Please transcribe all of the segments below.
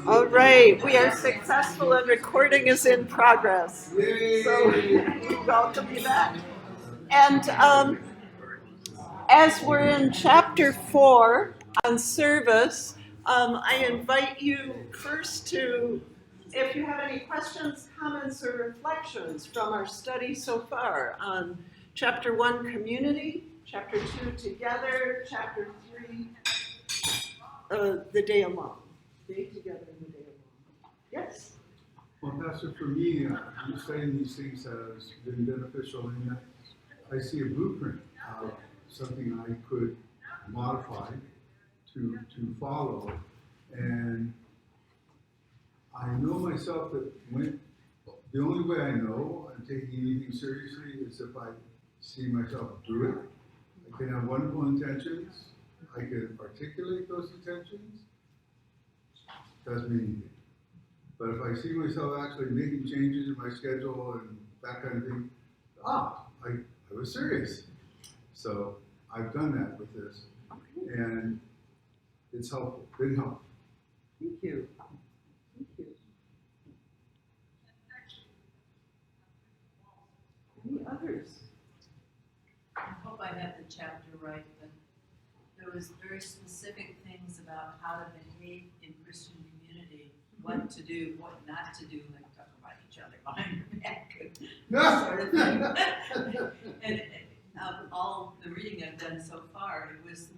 All right, we are successful and recording is in progress. So welcome you back. And as we're in chapter 4 on service, I invite you first to, if you have any questions, comments, or reflections from our study so far on chapter 1, community, chapter 2, together, chapter 3, the day alone. Day together and the day alone. Yes? Well, Pastor, for me, studying these things has been beneficial in that I see a blueprint of something I could modify to follow. And I know myself that the only way I know I'm taking anything seriously is if I see myself do it. I can have wonderful intentions. I can articulate those intentions. Doesn't mean anything. But if I see myself actually making changes in my schedule and that kind of thing, I was serious. So I've done that with this. Okay. And it's helpful, been helpful. Thank you. Thank you. Any others? I hope I have the chapter right, but there was very specific things about how to behave in Christian community, what to do, what not to do, like talk about each other behind your back, sort of thing. And all the reading I've done so far, it was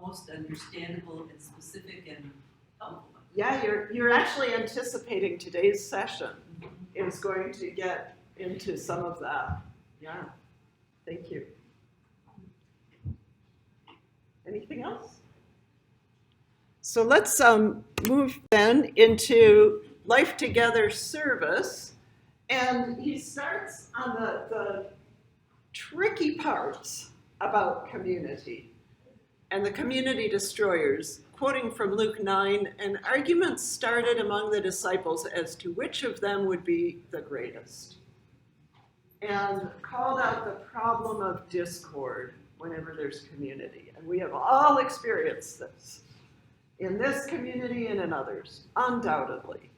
most understandable and specific and helpful. Yeah, you're actually anticipating today's session is going to get into some of that. Yeah, thank you. Anything else? So let's move then into Life Together service. And he starts on the tricky parts about community and the community destroyers. Quoting from Luke 9, an argument started among the disciples as to which of them would be the greatest, and called out the problem of discord whenever there's community. And we have all experienced this in this community and in others, undoubtedly.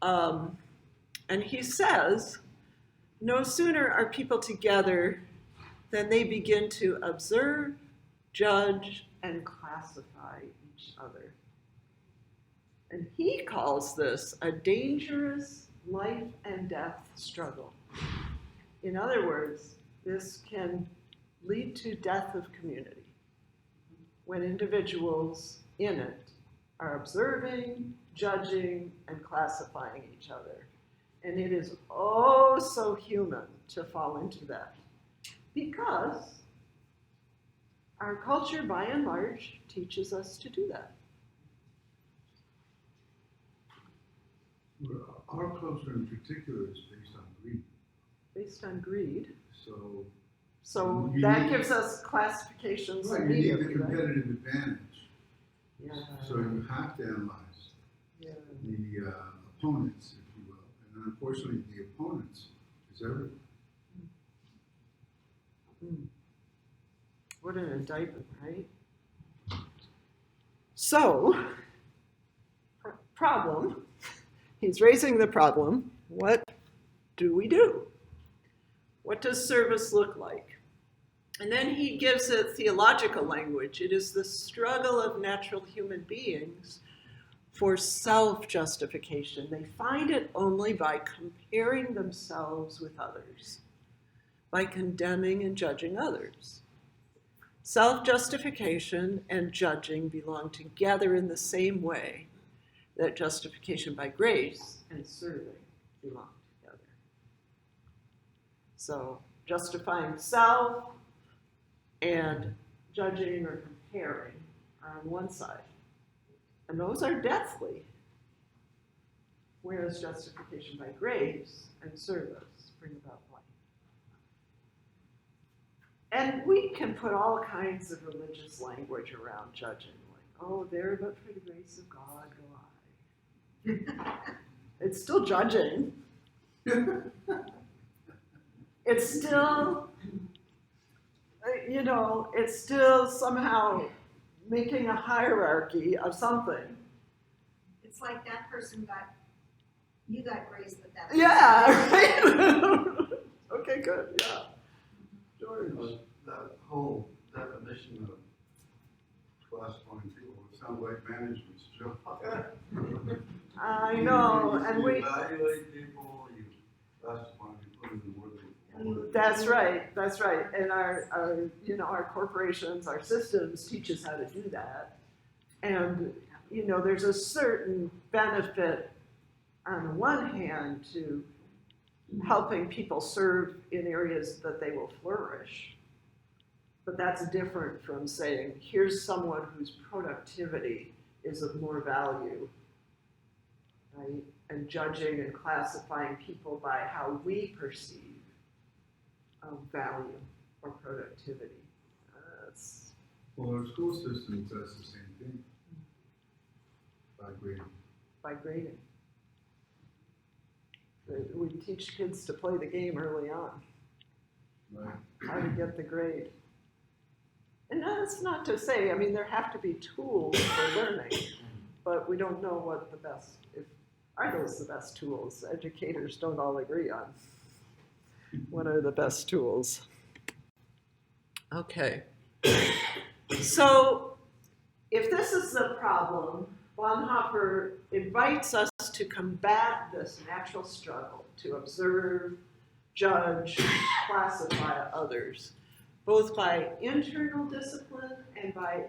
And he says, no sooner are people together than they begin to observe, judge, and classify each other. And he calls this a dangerous life and death struggle. In other words, this can lead to death of community when individuals in it are observing, judging, and classifying each other. And it is oh so human to fall into that, because our culture, by and large, teaches us to do that. Well, our culture in particular is based on greed. Based on greed. So that gives us classifications right, immediately. You need the competitive advantage. Yeah. So you have to analyze the opponents, if you will. And unfortunately, the opponents is everyone. Mm. What an indictment, right? So, problem. He's raising the problem. What do we do? What does service look like? And then he gives it theological language. It is the struggle of natural human beings for self-justification. They find it only by comparing themselves with others, by condemning and judging others. Self-justification and judging belong together in the same way that justification by grace and serving belong together. So justifying self and judging or comparing are on one side. And those are deathly, whereas justification by grace and service bring about life. And we can put all kinds of religious language around judging, like, oh, there but for the grace of God go I. It's still judging. It's still, it's still somehow making a hierarchy of something. It's like that person you got grace, but that. Yeah, right? Okay, good, yeah. George. That whole definition of classifying people, it sounds like management's job. I know, and You we, evaluate people, you classify, you put them in where they belong. that's right. And our corporations, our systems teach us how to do that. And, there's a certain benefit on the one hand to helping people serve in areas that they will flourish. But that's different from saying, here's someone whose productivity is of more value, right? And judging and classifying people by how we perceive value or productivity. Well, our school system does the same thing by grading. By grading. We teach kids to play the game early on, Right. how to get the grade. And that's not to say, there have to be tools for learning, but we don't know what the best, are those the best tools? Educators don't all agree on what are the best tools. Okay. So if this is the problem, Bonhoeffer invites us to combat this natural struggle to observe, judge, classify others, both by internal discipline and by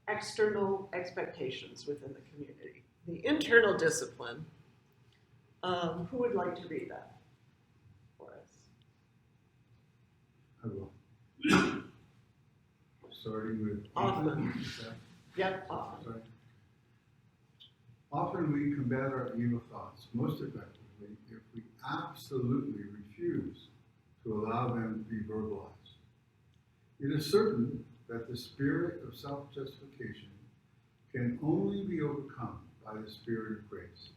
external expectations within the community. The internal discipline, who would like to read that for us? I will. Starting with Often. is that- Yep, often. Sorry. Often we combat our evil thoughts most effectively if we absolutely refuse to allow them to be verbalized. It is certain that the spirit of self-justification can only be overcome by the spirit of grace.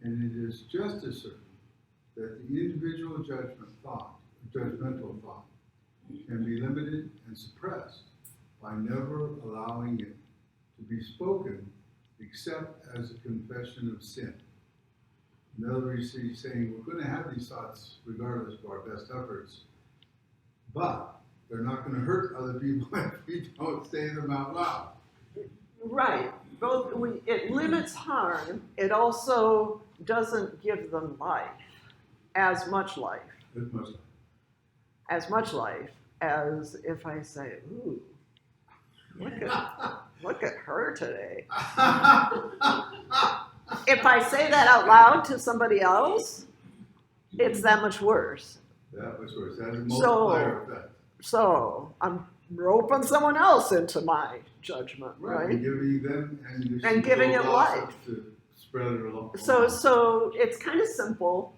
And it is just as certain that the individual judgmental thought, can be limited and suppressed by never allowing it to be spoken except as a confession of sin. In other words, he's saying we're going to have these thoughts regardless of our best efforts, but they're not going to hurt other people if we don't say them out loud. Right. It limits harm. It also doesn't give them life, as much life as if I say, ooh, look at her today. If I say that out loud to somebody else, it's that much worse. That was worse. That has a multiplier effect. So I'm roping someone else into my judgment, right? And giving them And giving it life. To spread it along. So it's kind of simple,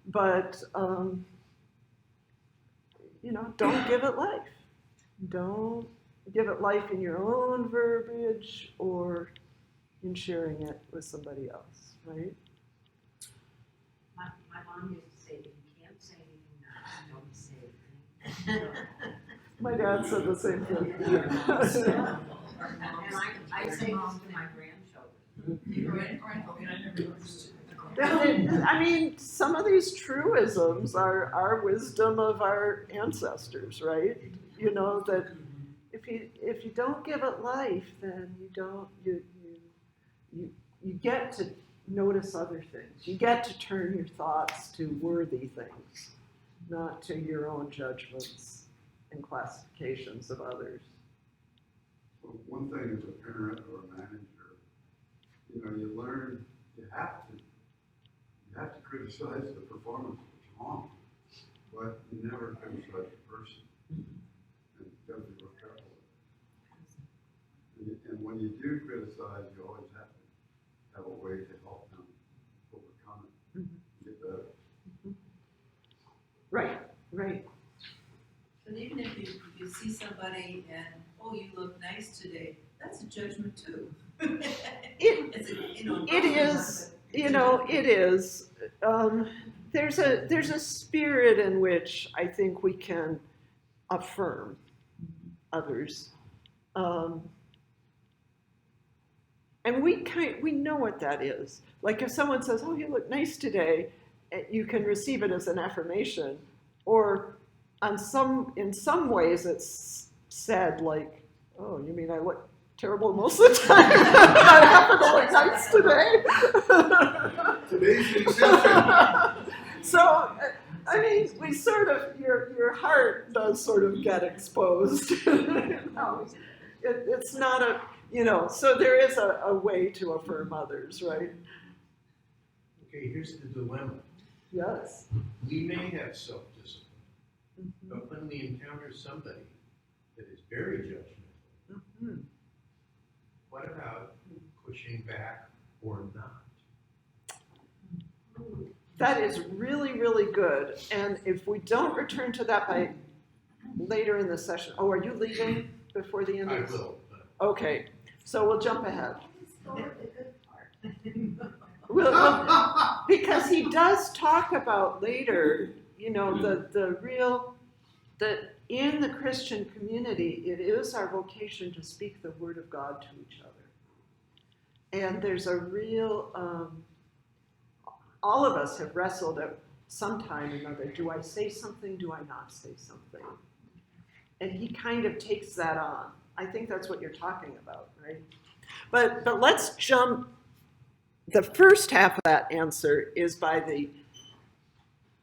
but don't give it life. Don't give it life in your own verbiage or in sharing it with somebody else, right? My mom used to say, if you can't say anything now, don't say anything. My dad said the same thing. And I say this to my grandchildren. Some of these truisms are wisdom of our ancestors, right? That if you don't give it life, then you get to notice other things. You get to turn your thoughts to worthy things, not to your own judgments and classifications of others. Well, one thing as a parent or a manager, you learn you have to criticize the performance of the wrong, but you never criticize the person. And you got to be real careful with it. And when you do criticize, you always have to have a way to help them overcome it, get better. Right. But even if you see somebody and, oh, you look nice today, that's a judgment too. It is. There's a spirit in which I think we can affirm others. And we know what that is. Like if someone says, "Oh, you look nice today," you can receive it as an affirmation, or in some ways it's said like, "Oh, you mean I look terrible most of the time? I happen to look nice today." Today's the exception. So, I mean, we sort of, your heart does sort of get exposed. It's not a, so there is a way to affirm others, right? Okay, here's the dilemma. Yes. We may have self-discipline, Mm-hmm. but when we encounter somebody that is very judgmental, Mm-hmm. what about pushing back or not? That is really, really good. And if we don't return to that by later in the session, are you leaving before the end I of this? will, but Okay, so we'll jump ahead. Let's go with the good part. Because he does talk about later, that in the Christian community, it is our vocation to speak the word of God to each other. And there's a real, all of us have wrestled at some time or another. Do I say something? Do I not say something? And he kind of takes that on. I think that's what you're talking about, right? But let's jump. The first half of that answer is by the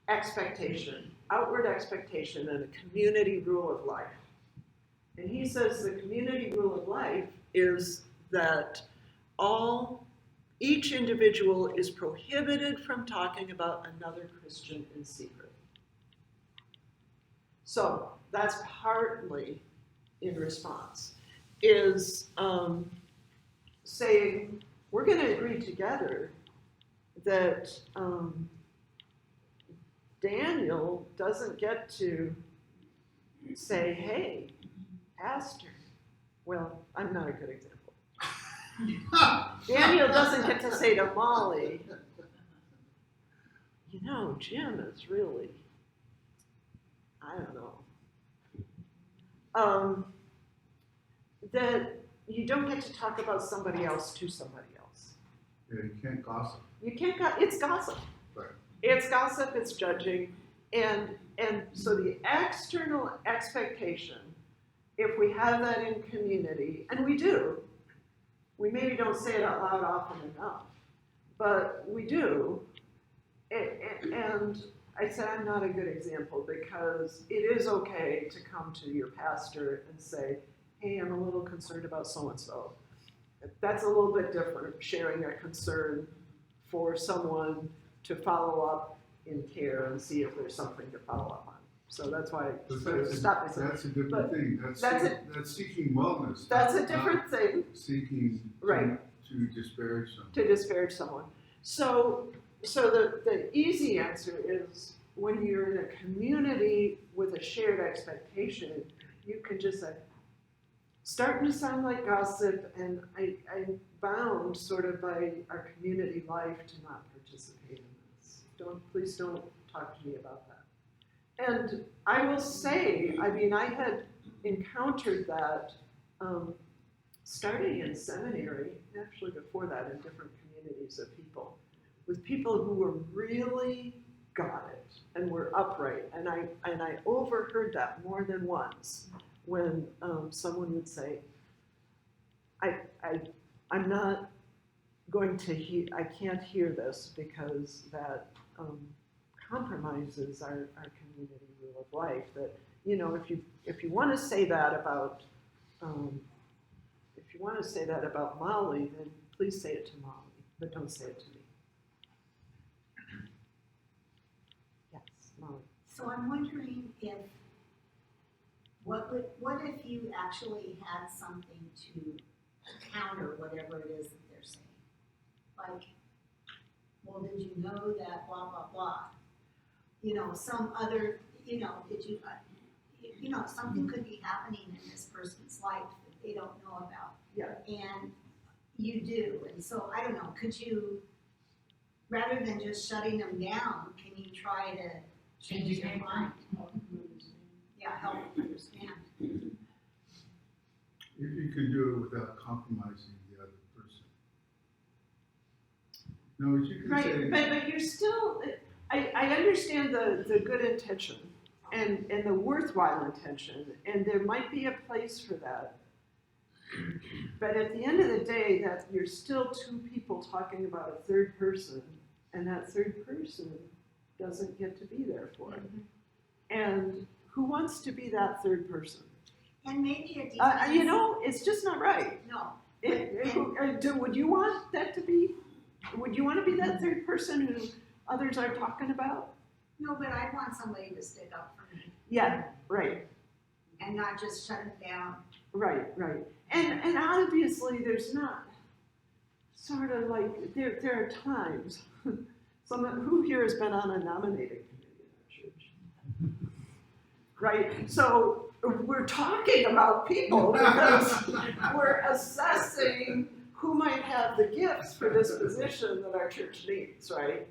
expectation, outward expectation, and a community rule of life. And he says the community rule of life is that each individual is prohibited from talking about another Christian in secret. So that's partly in response, is saying, we're going to agree together that Daniel doesn't get to say, "Hey, Pastor." Well, I'm not a good example. Daniel doesn't get to say to Molly, Jim is really, I don't know. That you don't get to talk about somebody else to somebody else. Yeah, you can't gossip. You can't it's gossip. Right. It's gossip, it's judging. And so the external expectation, if we have that in community, and we do, we maybe don't say it out loud often enough, but we do. And I said I'm not a good example because it is okay to come to your pastor and say, "Hey, I'm a little concerned about so-and-so." That's a little bit different, sharing a concern for someone to follow up in care and see if there's something to follow up on. So that's why I sort of stopped myself. That's a different But thing. That's seeking wellness. That's a not different thing. Seeking Right. to disparage someone. To disparage someone. So the easy answer is when you're in a community with a shared expectation, you can just say, starting to sound like gossip, and I'm bound sort of by our community life to not participate in this. Please don't talk to me about that. And I will say, I had encountered that starting in seminary, actually before that in different communities of people, with people who were really got it and were upright. And I overheard that more than once when someone would say, I'm not going to I can't hear this because that compromises our community rule of life. That, if you want to say that about Molly, then please say it to Molly, but don't say it to me. Yes, Molly. So I'm wondering what if you actually had something to counter whatever it is that they're saying? Like, well, did you know that blah, blah, blah? Some other, did you, something could be happening in this person's life that they don't know about. Yeah. And you do. And so, I don't know, could you, rather than just shutting them down, can you try to change their mind? Yeah, help them understand. You can do it without compromising the other person. No, but you can say. Right, but you're still, I understand the good intention and the worthwhile intention, and there might be a place for that. But at the end of the day, that you're still two people talking about a third person, and that third person doesn't get to be there for it. And who wants to be that third person? And maybe it depends. It's just not right. No. Would you want that to be? Would you want to be that third person who others are talking about? No, but I want somebody to stick up for me Yeah, right, and not just shut it down. right. And obviously there's not sort of like, there are times, who here has been on a nominating committee in our church? Right, so we're talking about people because we're assessing who might have the gifts for this position that our church needs, right?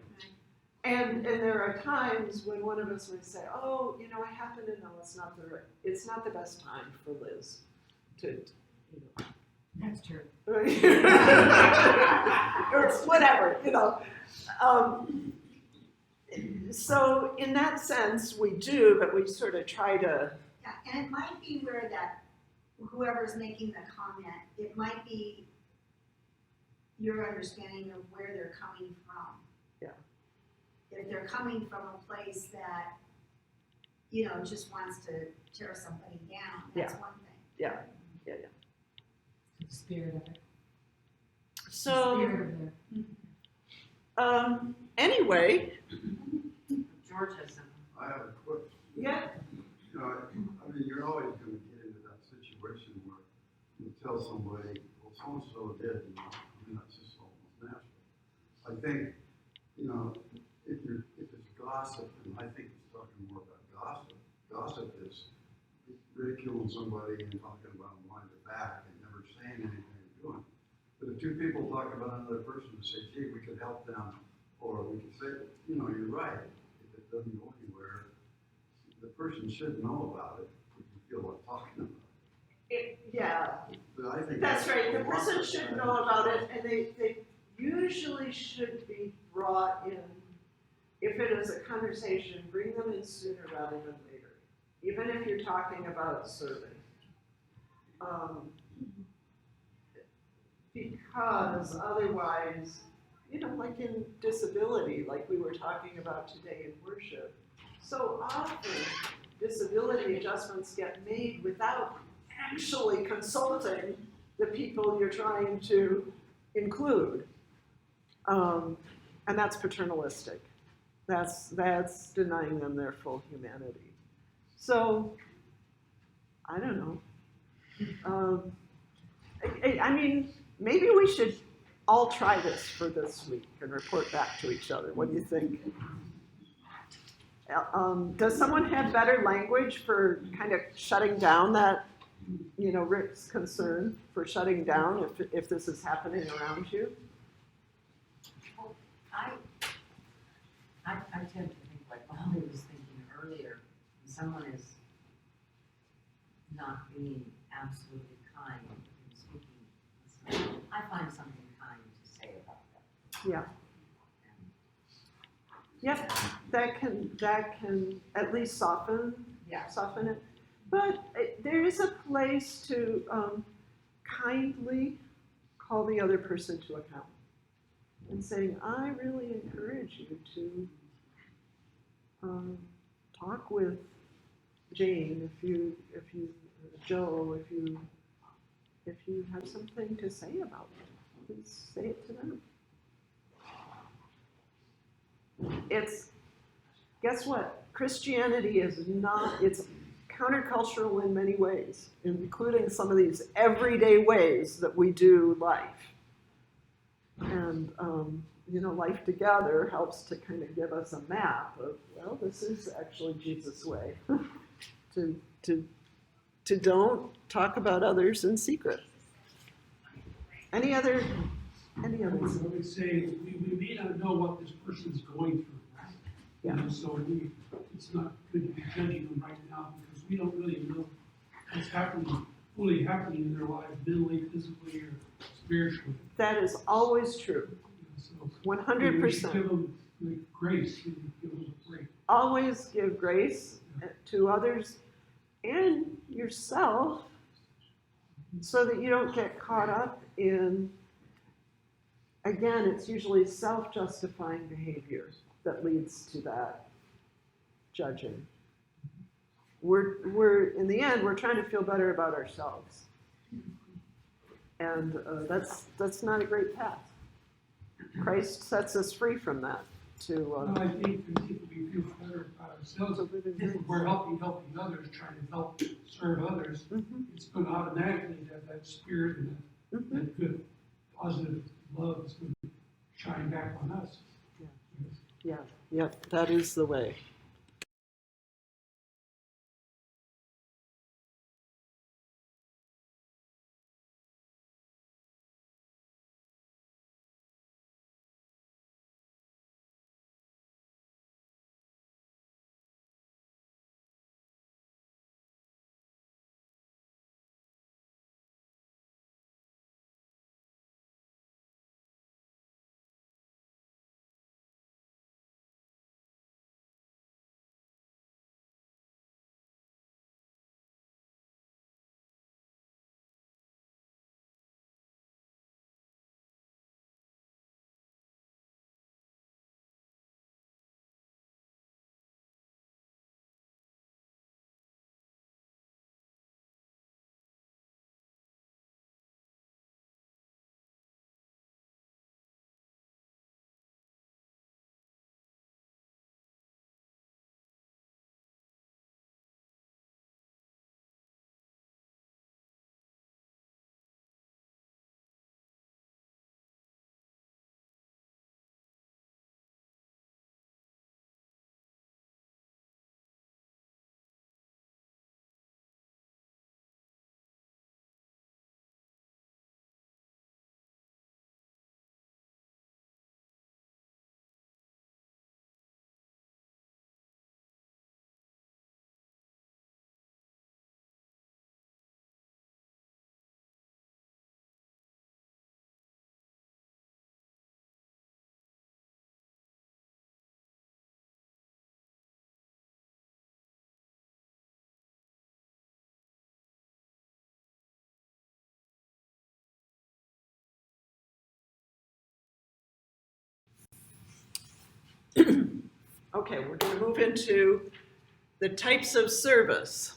And there are times when one of us might say, oh, I happen to know it's not the best time for Liz to, That's true. or whatever, So in that sense, we do, but we sort of try to. Yeah, and it might be where that, whoever's making the comment, it might be your understanding of where they're coming from. Yeah. If they're coming from a place that, just wants to tear somebody down, that's one thing. Yeah. The spirit of it. So, Spirit of it. anyway. George has something. I have a question. Yeah. You're always going to get into that situation where you tell somebody, well, so-and-so did, that's just almost natural. I think, if it's gossip, and I think it's talking more about gossip. Gossip is ridiculing somebody and talking about them behind their back and never saying anything to them. But if two people talk about another person and say, gee, we could help them, or we could say, you're right, if it doesn't go anywhere, the person should know about it if you feel like talking about it. Yeah, But I think that's right. The person should know about it, and they usually should be brought in. If it is a conversation, bring them in sooner rather than later, even if you're talking about serving. Because otherwise, like in disability, like we were talking about today in worship, so often disability adjustments get made without actually consulting the people you're trying to include. And that's paternalistic. That's denying them their full humanity. So, I don't know. Maybe we should all try this for this week and report back to each other. What do you think? Does someone have better language for kind of shutting down that, Rick's concern for shutting down if this is happening around you? Well, I tend to think like Molly was thinking earlier, when someone is not being absolutely kind in speaking, I find something kind to say about that. Yeah. Yep, that can at least soften it. But there is a place to kindly call the other person to account and saying, I really encourage you to talk with Jane Joe, if you have something to say about it, please say it to them. Guess what? Christianity is it's countercultural in many ways, including some of these everyday ways that we do life. And, life together helps to kind of give us a map of, well, this is actually Jesus' way to don't talk about others in secret. Any others? I would say we may not know what this person's going through, right? Yeah. So it's not good to be judging them right now because we don't really know what's fully happening in their lives, mentally, physically, or spiritually. That is always true. So 100%. Give them like grace, you give them a break. Always give grace to others and yourself so that you don't get caught up in, again, it's usually self-justifying behavior that leads to that judging. We're in the end, we're trying to feel better about ourselves. And that's not a great path. Christ sets us free from that. Well, I think if we feel better about ourselves, if we're helping others, trying to help serve others, it's going to automatically have that spirit and that good, positive love is going to shine back on us. Yeah, that is the way. Okay, we're going to move into the types of service.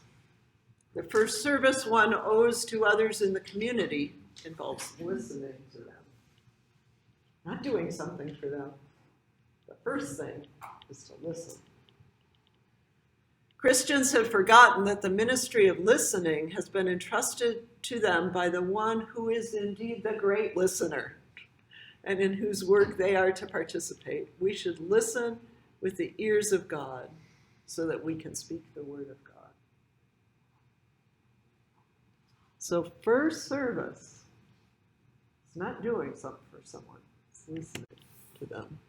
The first service one owes to others in the community involves listening to them, not doing something for them. The first thing is to listen. Christians have forgotten that the ministry of listening has been entrusted to them by the one who is indeed the great listener and in whose work they are to participate. We should listen with the ears of God so that we can speak the word of God. So first service is not doing something for someone, it's listening to them.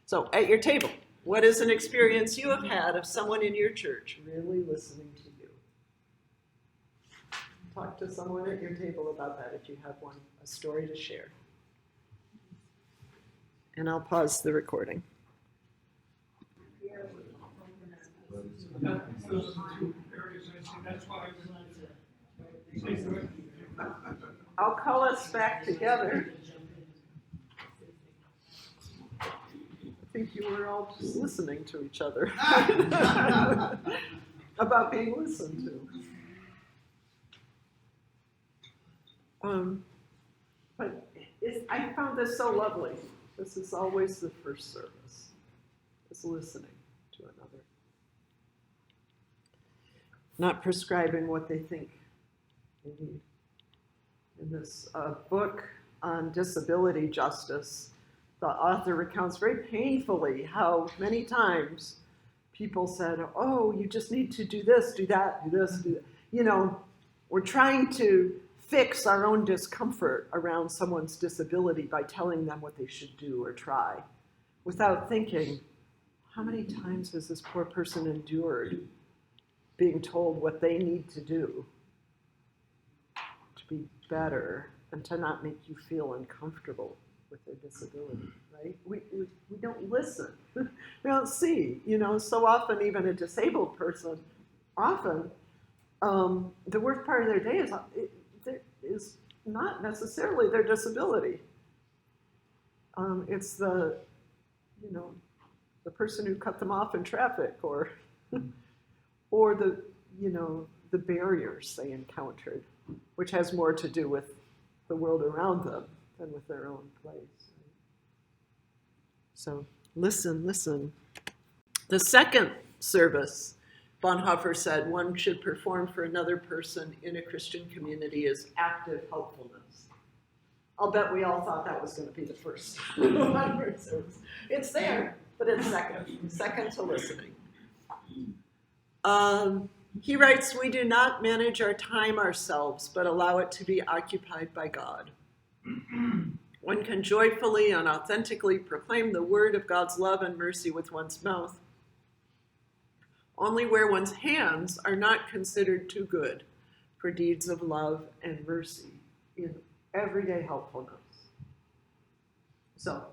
So at your table, what is an experience you have had of someone in your church really listening to you? Talk to someone at your table about that if you have one, a story to share. And I'll pause the recording. Those are the two areas I see. That's why I would I'll call us back together. I think you were all just listening to each other about being listened to. But I found this so lovely. This is always the first service, is listening to another. Not prescribing what they think they need. In this book on disability justice, the author recounts very painfully how many times people said, oh, you just need to do this, do that, do this, do that. You know, we're trying to fix our own discomfort around someone's disability by telling them what they should do or try, without thinking, how many times has this poor person endured being told what they need to do to be better and to not make you feel uncomfortable with their disability, right? We don't listen. We don't see. So often even a disabled person, often the worst part of their day is not necessarily their disability. It's the person who cut them off in traffic, or the barriers they encountered, which has more to do with the world around them than with their own place. Right? So listen. The second service, Bonhoeffer said, one should perform for another person in a Christian community is active helpfulness. I'll bet we all thought that was going to be the first one. It's there, but it's second to listening. He writes, we do not manage our time ourselves, but allow it to be occupied by God. One can joyfully and authentically proclaim the word of God's love and mercy with one's mouth, only where one's hands are not considered too good for deeds of love and mercy in everyday helpfulness. So,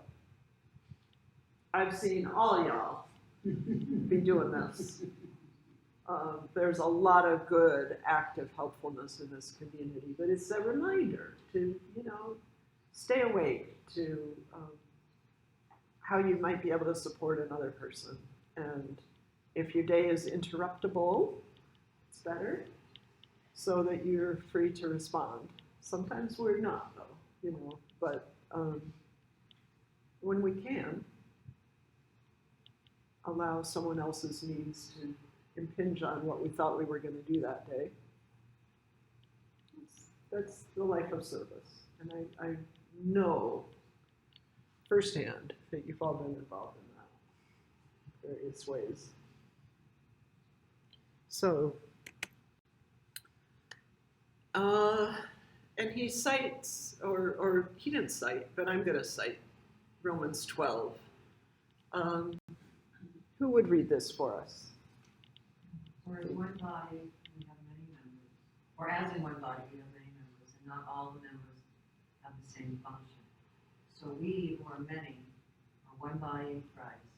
I've seen all y'all be doing this. There's a lot of good active helpfulness in this community, but it's a reminder to, stay awake to how you might be able to support another person. And if your day is interruptible, it's better, so that you're free to respond. Sometimes we're not, though, but when we can, allow someone else's needs to impinge on what we thought we were going to do that day. That's the life of service. And I know firsthand that you've all been involved in that in various ways. So, and he cites, or he didn't cite, but I'm going to cite Romans 12. Who would read this for us? For in one body we have many members, or as in one body we have many members, and not all the members have the same function. So we, who are many, are one body in Christ,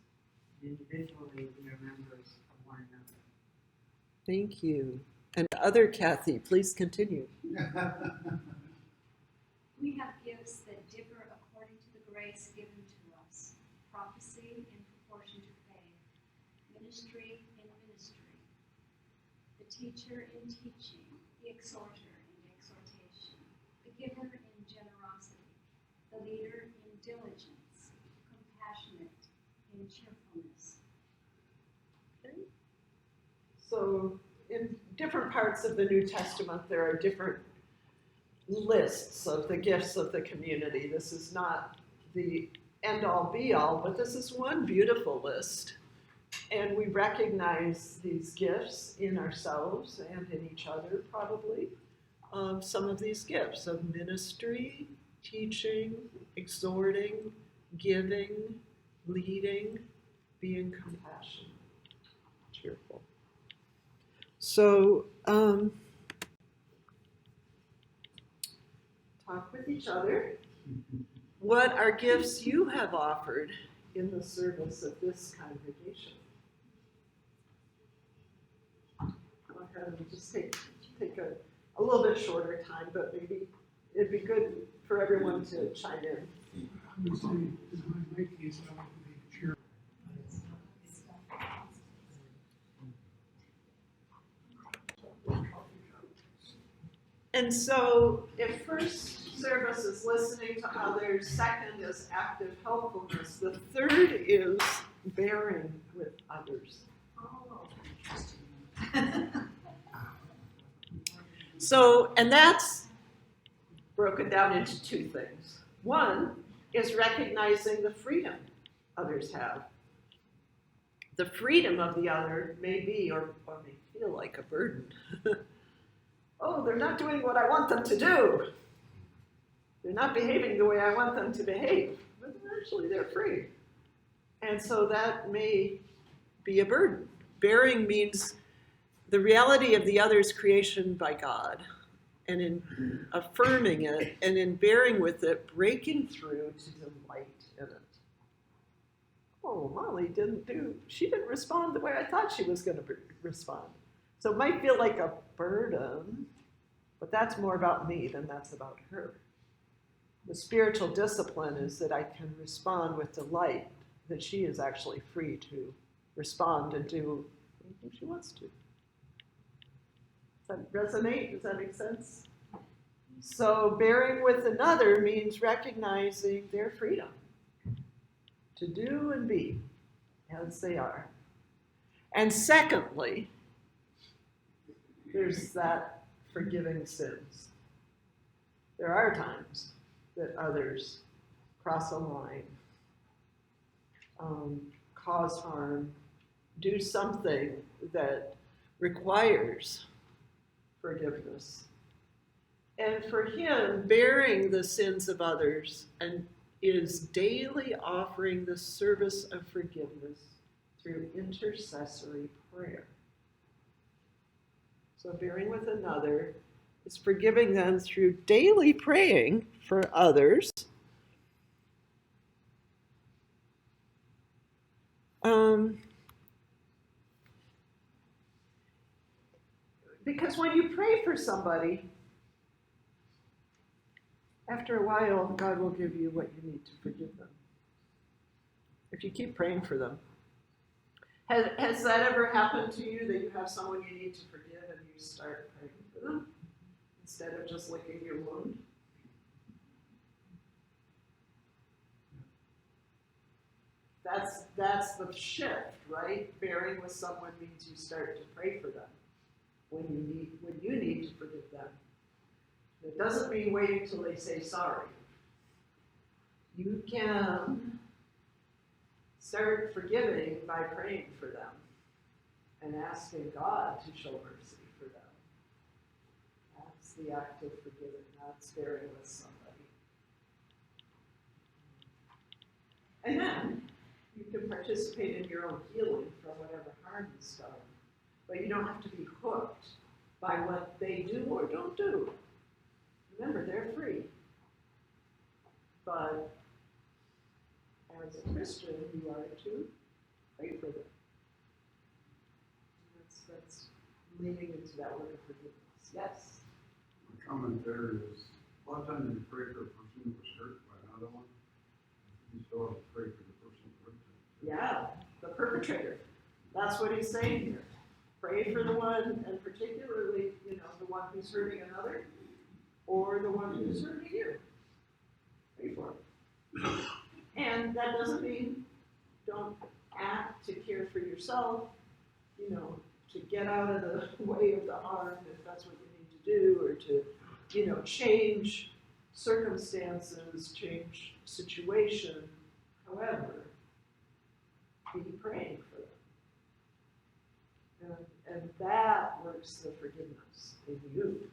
and individually we are members of one another. Thank you. And other Kathy, please continue. We have gifts that differ according to the grace given to us. Prophecy in proportion to faith, ministry in ministry, the teacher in teaching, the exhorter in exhortation, the giver in generosity, the leader in diligence, compassionate in cheerfulness. Okay. So in different parts of the New Testament, there are different lists of the gifts of the community. This is not the end-all be-all, but this is one beautiful list. And we recognize these gifts in ourselves and in each other, probably, of some of these gifts of ministry, teaching, exhorting, giving, leading, being compassionate, cheerful. So, talk with each other. What are gifts you have offered in the service of this congregation? Go ahead and just take a little bit shorter time, but maybe it'd be good for everyone to chime in. I would say, in my case, I like to be cheerful. And so if first service is listening to others, second is active helpfulness, the third is bearing with others. Oh, interesting. So, and that's broken down into two things. One is recognizing the freedom others have. The freedom of the other may be or may feel like a burden. Oh, they're not doing what I want them to do. They're not behaving the way I want them to behave. But actually, they're free. And so that may be a burden. Bearing means the reality of the other's creation by God and in affirming it, and in bearing with it, breaking through to delight in it. Oh, Molly she didn't respond the way I thought she was going to respond. So it might feel like a burden, but that's more about me than that's about her. The spiritual discipline is that I can respond with delight, that she is actually free to respond and do anything she wants to. Does that resonate? Does that make sense? So bearing with another means recognizing their freedom to do and be as they are. And secondly, there's that forgiving sins. There are times that others cross a line, cause harm, do something that requires forgiveness. And for him, bearing the sins of others and is daily offering the service of forgiveness through intercessory prayer. So bearing with another is forgiving them through daily praying for others. Because when you pray for somebody, after a while, God will give you what you need to forgive them. If you keep praying for them. Has that ever happened to you, that you have someone you need to forgive and you start praying for them instead of just licking your wound? That's the shift, right? Bearing with someone means you start to pray for them when you need to forgive them. It doesn't mean waiting till they say sorry. You can start forgiving by praying for them and asking God to show mercy for them. That's the act of forgiving, that's bearing with somebody. And then you can participate in your own healing from whatever harm is done. But you don't have to be hooked by what they do or don't do. Remember, they're free. But as a Christian, you are to pray for them. That's leaning into that word of forgiveness. Yes? My comment there is, a lot of times you pray for a person who was hurt by another one, you still have to pray for the person who hurt them. Yeah, the perpetrator. That's what he's saying here. Pray for the one, and particularly, the one who's hurting another, or the one who's hurting you. Pray for him. And that doesn't mean don't act to care for yourself, to get out of the way of the harm if that's what you need to do, or to, change circumstances, change situation. However, be praying for them. And that works the forgiveness in you,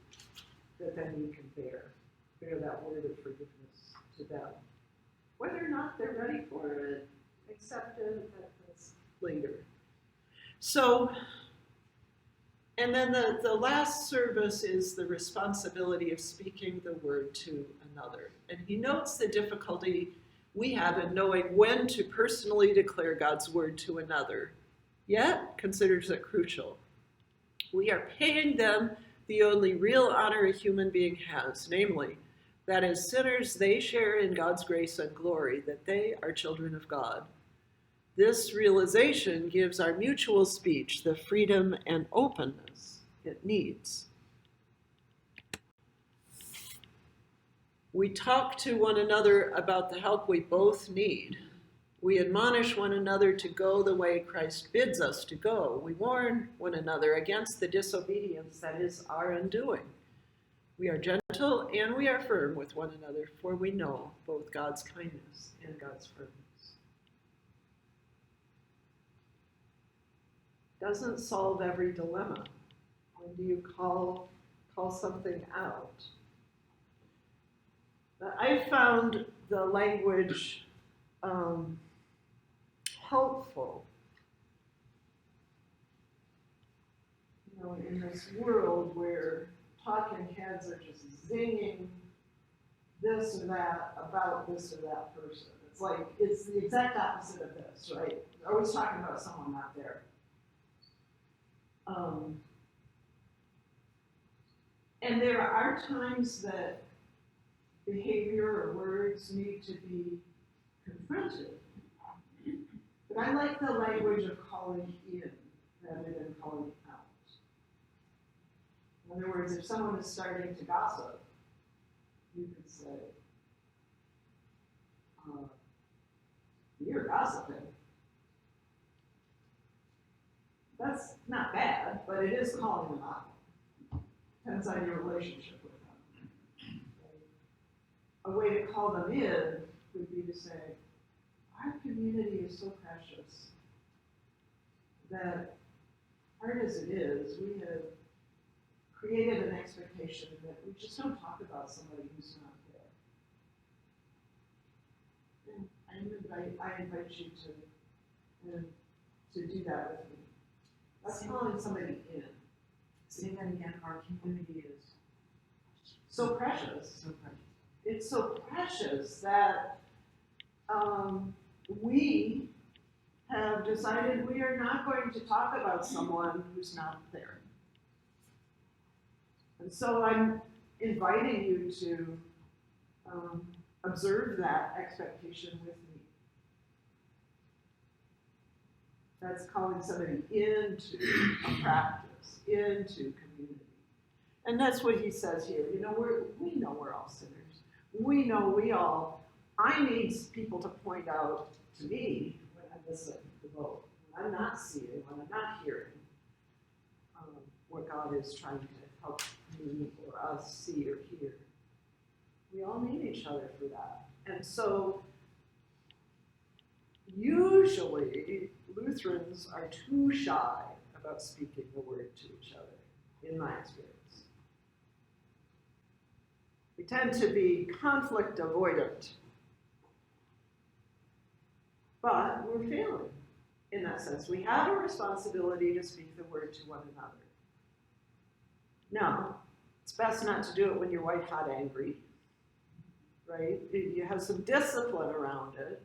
that then you can bear that word of forgiveness to them. Whether or not they're ready for it, accept it, that's later. So, and then the last service is the responsibility of speaking the word to another. And he notes the difficulty we have in knowing when to personally declare God's word to another, yet considers it crucial. We are paying them the only real honor a human being has, namely, that as sinners they share in God's grace and glory, that they are children of God. This realization gives our mutual speech the freedom and openness it needs. We talk to one another about the help we both need. We admonish one another to go the way Christ bids us to go. We warn one another against the disobedience that is our undoing. We are gentle and we are firm with one another, for we know both God's kindness and God's firmness. Doesn't solve every dilemma. When do you call something out? I found the language helpful. In this world where talking heads are just zinging this or that about this or that person. It's like, it's the exact opposite of this, right? They're always talking about someone not there. And there are times that behavior or words need to be confronted. But I like the language of calling in rather than calling out. In other words, if someone is starting to gossip, you could say, you're gossiping. That's not bad, but it is calling them out. Depends on your relationship with them. A way to call them in would be to say, our community is so precious that, hard as it is, we have created an expectation that we just don't talk about somebody who's not there. And I invite you to do that with me. That's calling somebody in. Say that again, our community is So precious. so precious. It's so precious that we have decided we are not going to talk about someone who's not there. And so I'm inviting you to observe that expectation with me. That's calling somebody into a practice, into community. And that's what he says here. You know, we know we're all sinners. We know I need people to point out to me when I'm missing the boat, when I'm not seeing, when I'm not hearing what God is trying to help me or us see or hear. We all need each other for that. And so usually Lutherans are too shy about speaking the word to each other, in my experience. We tend to be conflict avoidant, but we're failing in that sense. We have a responsibility to speak the word to one another. Now, it's best not to do it when you're white hot angry, right? You have some discipline around it,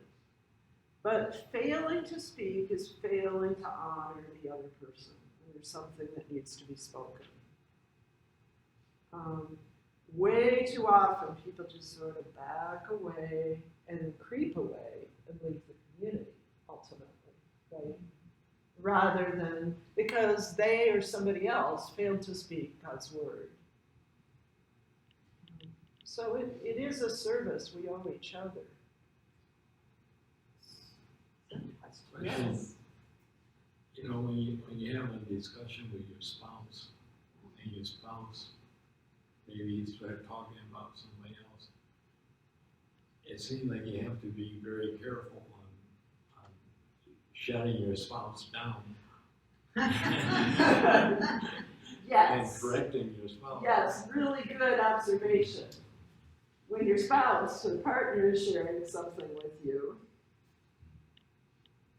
but failing to speak is failing to honor the other person. There's something that needs to be spoken. Way too often, people just sort of back away and creep away and leave the community, ultimately, right? Rather than because they or somebody else failed to speak God's word. So it is a service we owe each other. Yes. You know, when you have a discussion with your spouse, and your spouse maybe start talking about somebody else, it seems like you have to be very careful on shutting your spouse down and Yes. correcting your spouse. Yes, really good observation. When your spouse or partner is sharing something with you,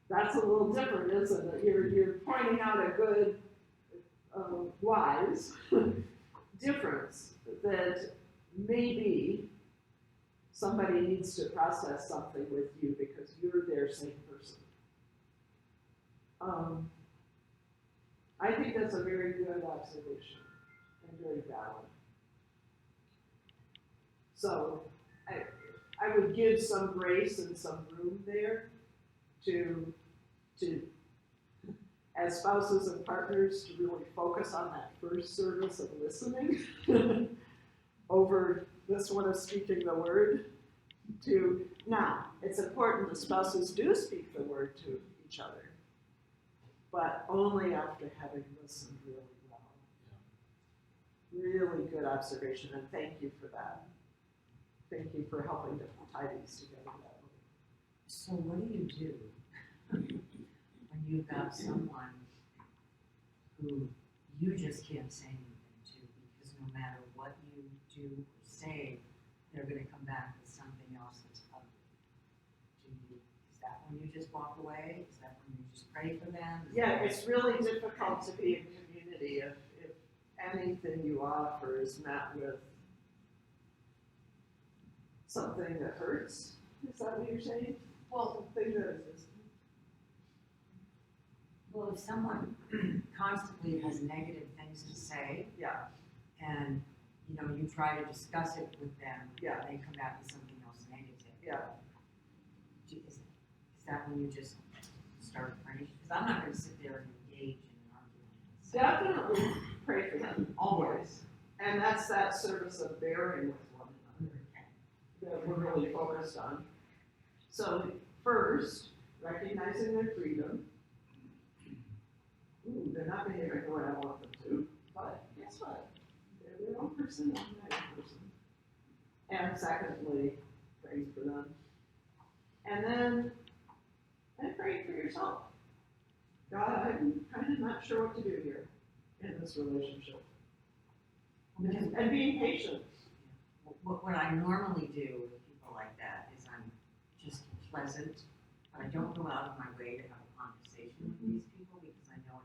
that's a little different, isn't it? You're pointing out a good, wise difference that maybe somebody needs to process something with you because you're their same person. I think that's a very good observation and very valid. So I would give some grace and some room there to as spouses and partners to really focus on that first service of listening over this one of speaking the word. Now, it's important that spouses do speak the word to each other, but only after having listened really well. Really good observation, and thank you for that. Thank you for helping to tie these together that way. So what do you do when you've got someone who you just can't say anything to because no matter what you do or say, they're going to come back with something else that's ugly? Is that when you just walk away? Is that when you just pray for them? Yeah, it's really difficult to be in community if anything you offer is met with something that hurts. Is that what you're saying? Well, Something that is. well, if someone constantly has negative things to say, Yeah, and, you know, you try to discuss it with them, Yeah. and they come back with something else negative. yeah. Is that when you just start praying? Because I'm not gonna sit there and engage in an argument. Definitely pray for them, always. And that's that service of bearing with one another that we're really focused on. So first, recognizing their freedom. Ooh, they're not behaving the way I want them to, but guess what? They're their own person, I'm my own person. And secondly, praying for them. And then praying for yourself. God, I'm kind of not sure what to do here in this relationship. And being patient. What I normally do with people like that is I'm just pleasant, but I don't go out of my way to have a conversation with these people because I know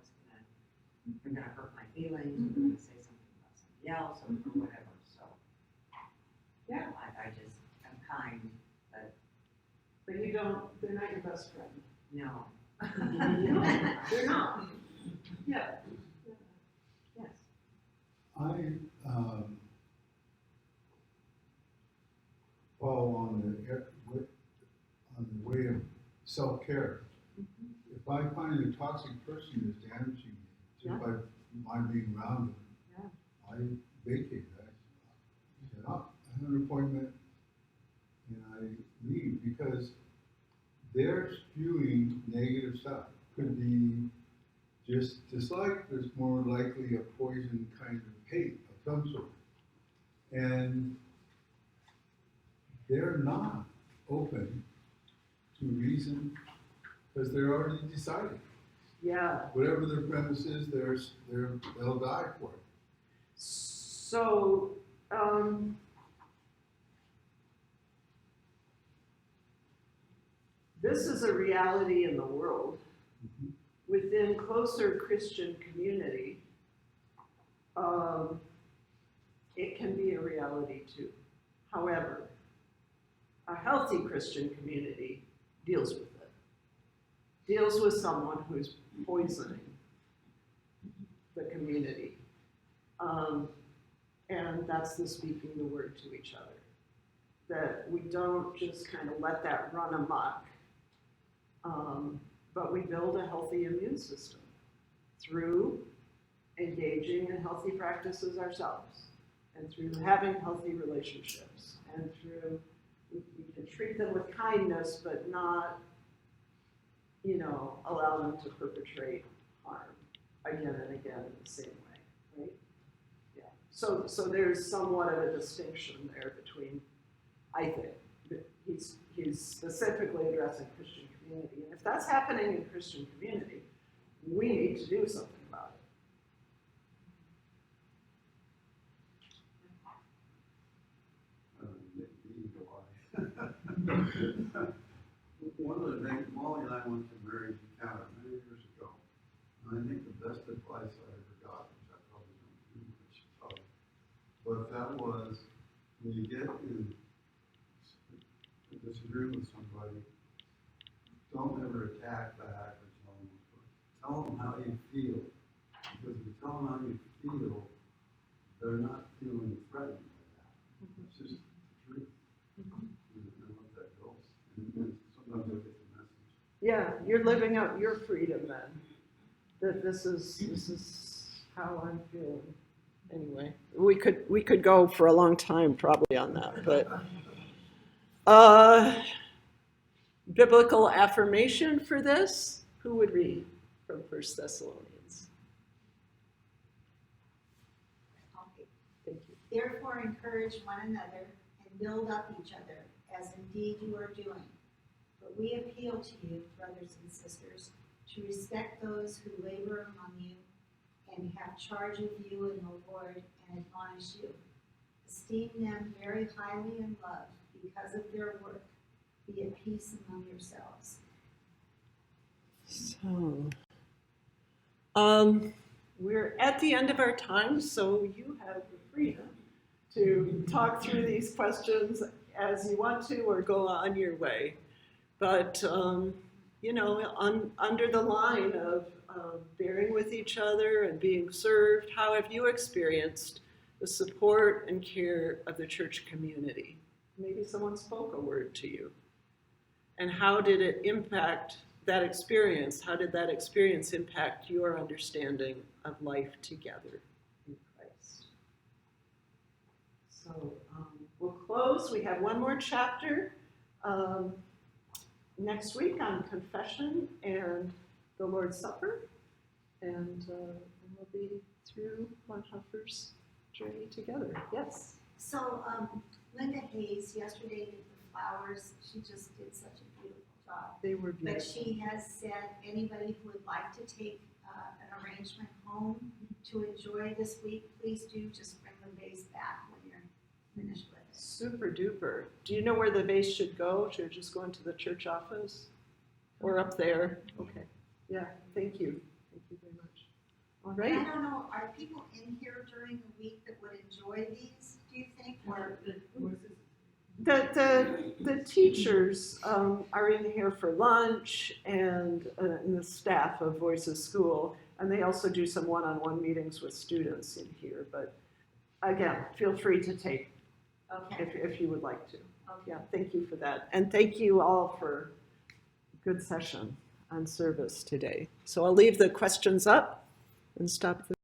they're gonna hurt my feelings, or they're gonna say something about somebody else, or whatever, so. Yeah. I'm kind, but But you don't, they're not your best friend. no. They're not. Yeah. Yes. I follow on the way of self-care. If I find a toxic person is damaging me, just by my being around them, I vacate. I say, oh, I have an appointment, and I leave because they're spewing negative stuff. Could be just dislike, there's more likely a poison kind of hate of some sort. And they're not open to reason because they're already decided. Yeah. Whatever their premise is, they'll die for it. So, this is a reality in the world. Within closer Christian community, it can be a reality too. However, a healthy Christian community deals with it. Deals with someone who's poisoning the community. And that's the speaking the word to each other. That we don't just kind of let that run amok, but we build a healthy immune system through engaging in healthy practices ourselves, and through having healthy relationships, and through, we can treat them with kindness, but not, allow them to perpetrate harm again and again in the same way, right? Yeah. So there's somewhat of a distinction there between, I think, that he's specifically addressing Christian community. And if that's happening in Christian community, we need to do something about Why? One of the things, Molly and I went to marriage encounter many years ago. And I think the best advice I ever got, which I probably don't do much of, but that was when you get in a disagreement with somebody, don't ever attack back or tell them how you feel. Because if you tell them how you feel, they're not feeling threatened by that. It's just the truth. And let that go. And sometimes they'll get the message. Yeah, you're living out your freedom then. That this is how I'm feeling. Anyway, we could go for a long time probably on that, but biblical affirmation for this. Who would read from 1 Thessalonians? Okay. Thank you. Therefore encourage one another and build up each other, as indeed you are doing. But we appeal to you, brothers and sisters, to respect those who labor among you and have charge of you in the Lord and admonish you. Esteem them very highly in love because of their work. Be at peace among yourselves. So, we're at the end of our time, so you have the freedom to talk through these questions as you want to or go on your way. But, you know, under the line of bearing with each other and being served, how have you experienced the support and care of the church community? Maybe someone spoke a word to you. And how did it impact that experience? How did that experience impact your understanding of life together in Christ? So we'll close. We have one more chapter next week on confession and the Lord's Supper. And we'll be through Bonhoeffer's journey together. Yes? So Linda Hayes yesterday did the flowers. She just did such a beautiful job. They were But beautiful. she has said anybody who would like to take an arrangement home to enjoy this week, please do just bring the vase back when you're finished with it. Super duper. Do you know where the vase should go? Should it just go into the church office? Or up there? Okay. Yeah, thank you. Thank you very much. All And right. I don't know, are people in here during the week that would enjoy these, do you think? Or The teachers are in here for lunch and the staff of Voices School, and they also do some one-on-one meetings with students in here. But again, feel free to take okay. if you would like to. Okay. Yeah, thank you for that. And thank you all for a good session on service today. So I'll leave the questions up and stop the